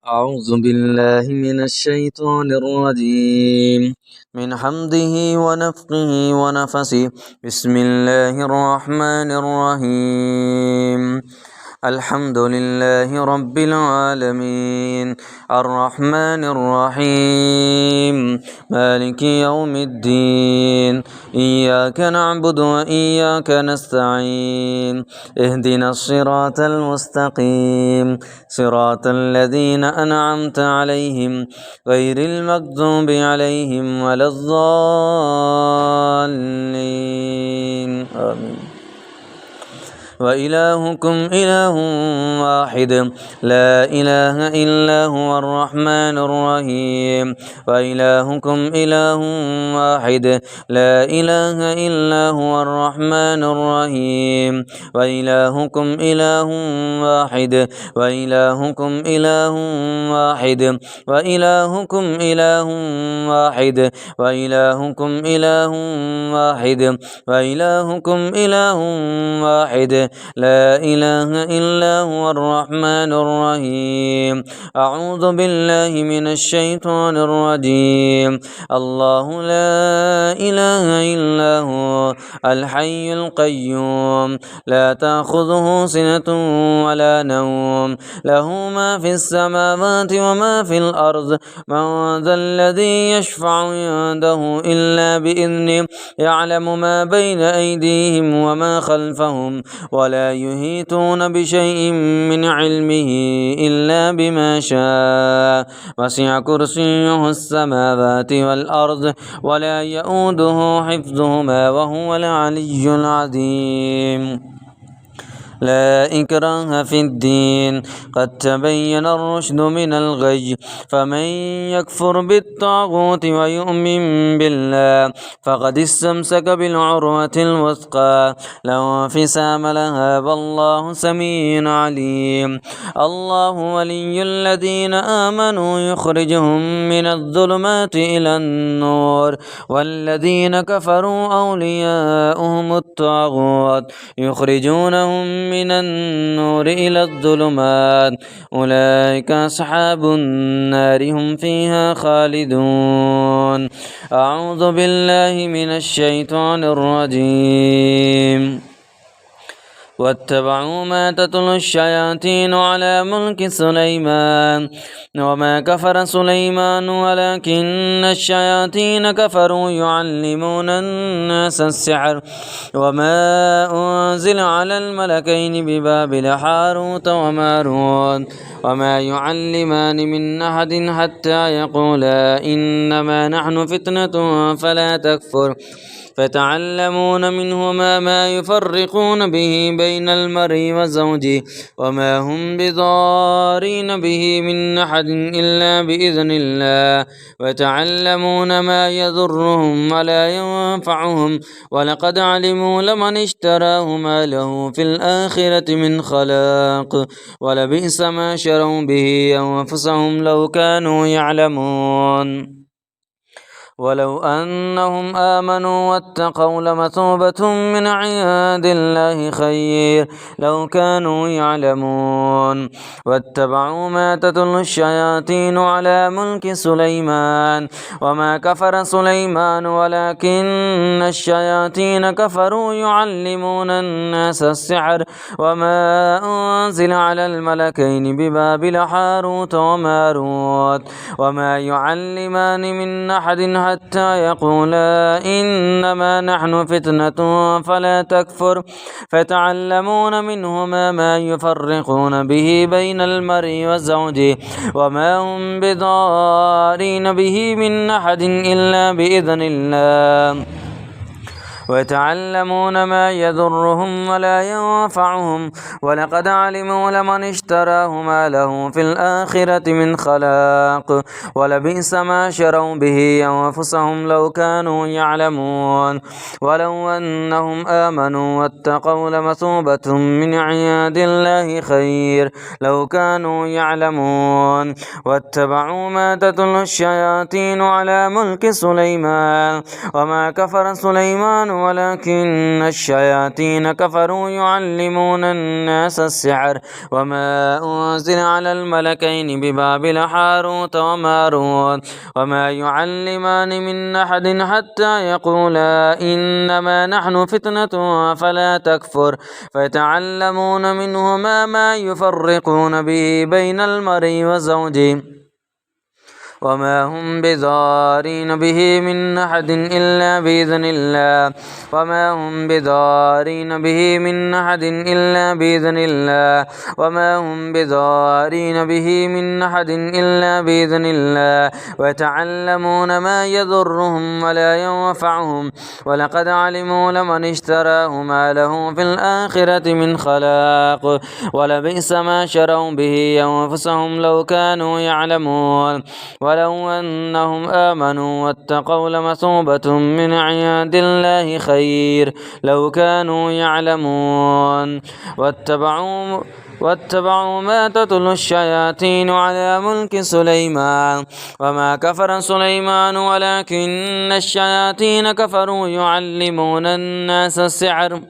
أعوذ بالله من الشيطان الرجيم من حمده ونفخه ونفسه بسم الله الرحمن الرحيم الحمد لله رب العالمين الرحمن الرحيم مالك يوم الدين إياك نعبد وإياك نستعين اهدنا الصراط المستقيم صراط الذين أنعمت عليهم غير المغضوب عليهم ولا الضالين آمين وإلهكم إله واحد لا إله إلا هو الرحمن الرحيم وإلهكم إله واحد لا إله إلا هو الرحمن الرحيم وإلهكم إله واحد وإلهكم إله واحد وإلهكم إله واحد وإلهكم إله واحد وإلهكم إله واحد لا إله إلا هو الرحمن الرحيم أعوذ بالله من الشيطان الرجيم الله لا إله إلا هو الحي القيوم لا تأخذه سنة ولا نوم له ما في السماوات وما في الأرض من ذا الذي يشفع عنده إلا بإذنه يعلم ما بين أيديهم وما خلفهم ولا يحيطون بشيء من علمه إلا بما شاء وسع كرسيه السماوات والأرض ولا يؤوده حفظهما وهو العلي العظيم لا إكراه في الدين قد تبين الرشد من الغي فمن يكفر بالطاغوت ويؤمن بالله فقد استمسك بالعروة الوثقى لا انفصام لها والله سميع عليم الله ولي الذين آمنوا يخرجهم من الظلمات إلى النور والذين كفروا أولياؤهم الطاغوت يخرجونهم من النور إلى الظلمات أولئك أصحاب النار هم فيها خالدون أعوذ بالله من الشيطان الرجيم واتبعوا ما تتلو الشياطين على ملك سليمان وما كفر سليمان ولكن الشياطين كفروا يعلمون الناس السحر وما أنزل على الملكين ببابل هاروت وماروت وما يعلمان من أحد حتى يقولا إنما نحن فتنة فلا تكفر فتعلمون منهما ما يفرقون به بين المرء وزوجه وما هم بضارين به من أحد إلا بإذن الله وتعلمون ما يضرهم ولا ينفعهم ولقد علموا لمن اشتراه ما له في الآخرة من خلاق ولبئس ما شروا به أنفسهم لو كانوا يعلمون ولو أنهم آمنوا واتقوا لمثوبة من عند الله خير لو كانوا يعلمون واتبعوا ما تتلو الشياطين على ملك سليمان وما كفر سليمان ولكن الشياطين كفروا يعلمون الناس السحر وما أنزل على الملكين ببابل هاروت وماروت وما يعلمان من أحد حتى يقولا إنما نحن فتنة فلا تكفر فتعلمون منهما ما يفرقون به بين المرء وزوجه وما هم بضارين به من أحد إلا بإذن الله ويتعلمون ما يضرهم ولا ينفعهم ولقد علموا لمن اشتراه ما له في الآخرة من خلاق ولبئس ما شروا به أنفسهم لو كانوا يعلمون ولو أنهم آمنوا واتقوا لمثوبة من عند الله خير لو كانوا يعلمون واتبعوا ما تتلو الشياطين على ملك سليمان وما كفر سليمان ولكن الشياطين كفروا يعلمون الناس السحر وما أنزل على الملكين ببابل هاروت وماروت وما يعلمان من أحد حتى يقولا إنما نحن فتنة فلا تكفر فيتعلمون منهما ما يفرقون به بين المرء وزوجه وما هم بضارين به من أحد إلا بإذن الله وما هم بضارين به من أحد إلا بإذن الله وما هم بضارين به من أحد إلا بإذن الله ويتعلمون ما يضرهم ولا ينفعهم ولقد علموا لمن اشتراه ما له في الآخرة من خلاق ولبئس ما شروا به أنفسهم لو كانوا يعلمون ولو أنهم آمنوا واتقوا لمثوبة من عند الله خير لو كانوا يعلمون واتبعوا ما تتلو الشياطين على ملك سليمان وما كفر سليمان ولكن الشياطين كفروا يعلمون الناس السحر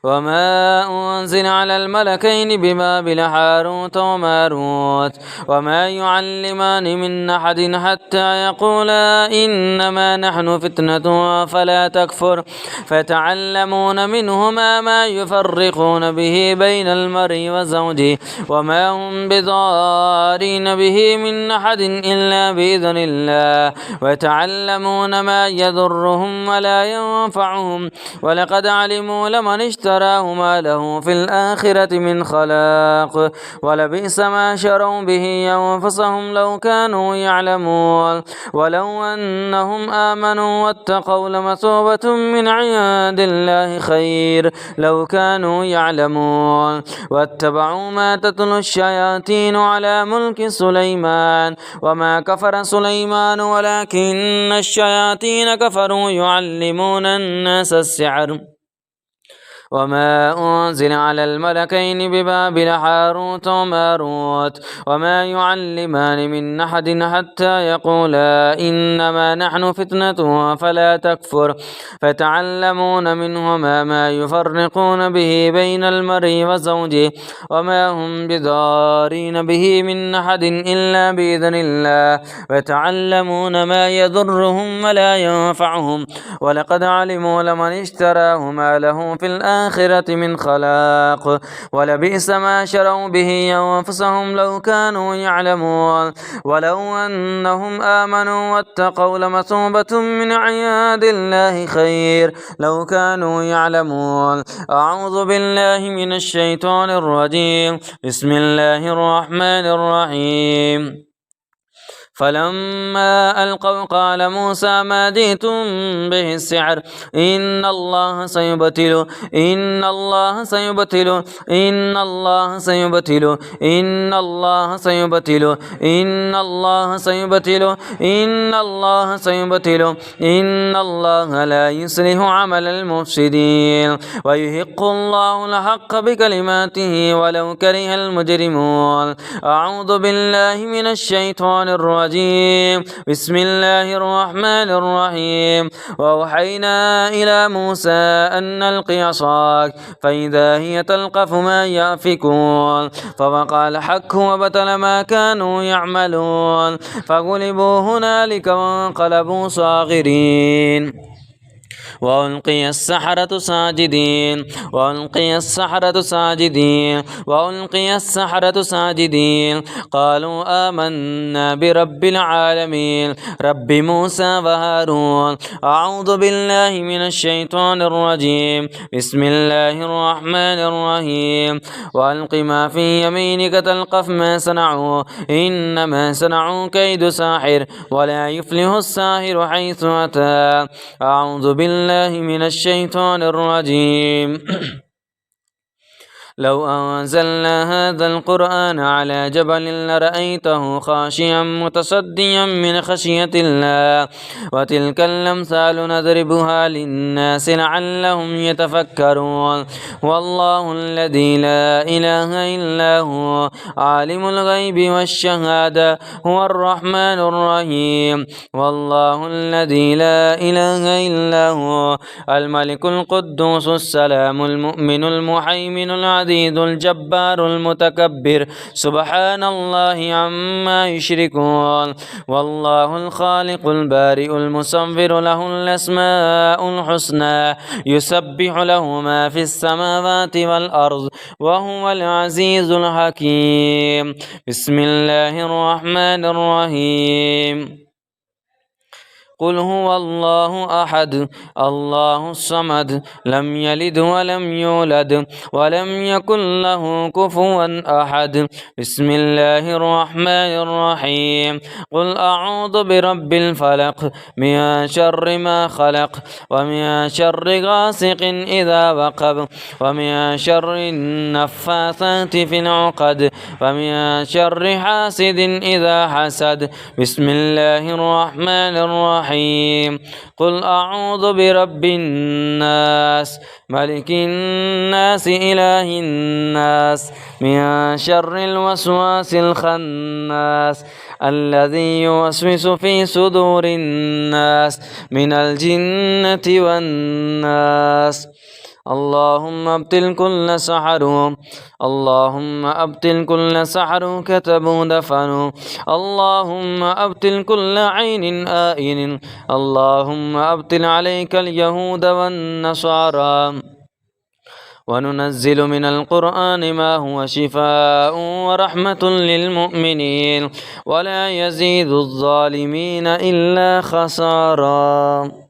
وما أنزل على الملكين ببابل هاروت وماروت وما يعلمان من أحد حتى يقولا إنما نحن فتنة فلا تكفر فيتعلمون منهما ما يفرقون به بين المرء وزوجه وما هم بضارين به من أحد إلا بإذن الله ويتعلمون ما يضرهم ولا ينفعهم ولقد علموا لمن اشتراه ما له في الآخرة من خلاق ولبئس ما شروا به أنفسهم لو كانوا يعلمون ولو أنهم آمنوا واتقوا لمثوبة من عند الله خير لو كانوا يعلمون واتبعوا ما تتلو الشياطين على ملك سليمان وما كفر سليمان ولكن الشياطين كفروا يعلمون الناس السحر وما أنزل على الملكين ببابل هاروت وماروت وما يعلمان من أحد حتى يقولا إنما نحن فتنة فلا تكفر فتعلمون منهما ما يفرقون به بين المرء وزوجه وما هم بضارين به من أحد إلا بإذن الله ويتعلمون ما يضرهم ولا ينفعهم ولقد علموا لمن اشتراه ما له في الآخرة من خلاق ولبئس ما شروا به أنفسهم لو كانوا يعلمون ولو أنهم آمنوا واتقوا لمثوبة من عند الله خير لو كانوا يعلمون أعوذ بالله من الشيطان الرجيم بسم الله الرحمن الرحيم فلما ألقوا قال موسى ما جئتم به السحر إن الله سيبطله إن الله سيبطله إن الله سيبطله إن الله سيبطله إن الله سيبطله إن الله سيبطله إن الله لا يصلح عمل المفسدين ويحق الله الحق بكلماته ولو كره المجرمون أعوذ بالله من الشيطان الرجيم بسم الله الرحمن الرحيم وأوحينا إلى موسى أن ألق عصاك فإذا هي تلقف ما يأفكون فوقع الحق وبطل ما كانوا يعملون فغلبوا هنالك وانقلبوا صاغرين وألقي السحرة ساجدين وألقي السحرة ساجدين وألقي السحرة ساجدين قالوا آمنا برب العالمين رب موسى وهارون أعوذ بالله من الشيطان الرجيم بسم الله الرحمن الرحيم وألق ما في يمينك تلقف ما صنعوا إنما صنعوا كيد ساحر ولا يفلح الساحر حيث أتى أعوذ بالله من الشيطان الرجيم لو أنزلنا هذا القرآن على جبل لرأيته خاشعا متصديا من خشية الله وتلك الأمثال نضربها للناس لعلهم يتفكرون والله الذي لا إله إلا هو عالم الغيب والشهادة هو الرحمن الرحيم والله الذي لا إله إلا هو الملك القدوس السلام المؤمن المهيمن العزيز الجبار المتكبر سبحان الله عما يشركون والله الخالق البارئ المصور له الأسماء الحسنى يسبح له ما في السماوات والأرض وهو العزيز الحكيم بسم الله الرحمن الرحيم قل هو الله أحد الله الصمد لم يلد ولم يولد ولم يكن له كفوا أحد بسم الله الرحمن الرحيم قل أعوذ برب الفلق من شر ما خلق ومن شر غاسق إذا وقب ومن شر النفاثات في العقد ومن شر حاسد إذا حسد بسم الله الرحمن الرحيم قل أعوذ برب الناس ملك الناس إله الناس من شر الوسواس الخناس الذي يوسوس في صدور الناس من الجنة والناس اللهم ابطل كل سحر اللهم ابطل كل سحر كتبوا دفنوا اللهم ابطل كل عين آئن اللهم ابطل عليك اليهود والنصارى وننزل من القرآن ما هو شفاء ورحمة للمؤمنين ولا يزيد الظالمين إلا خسارا.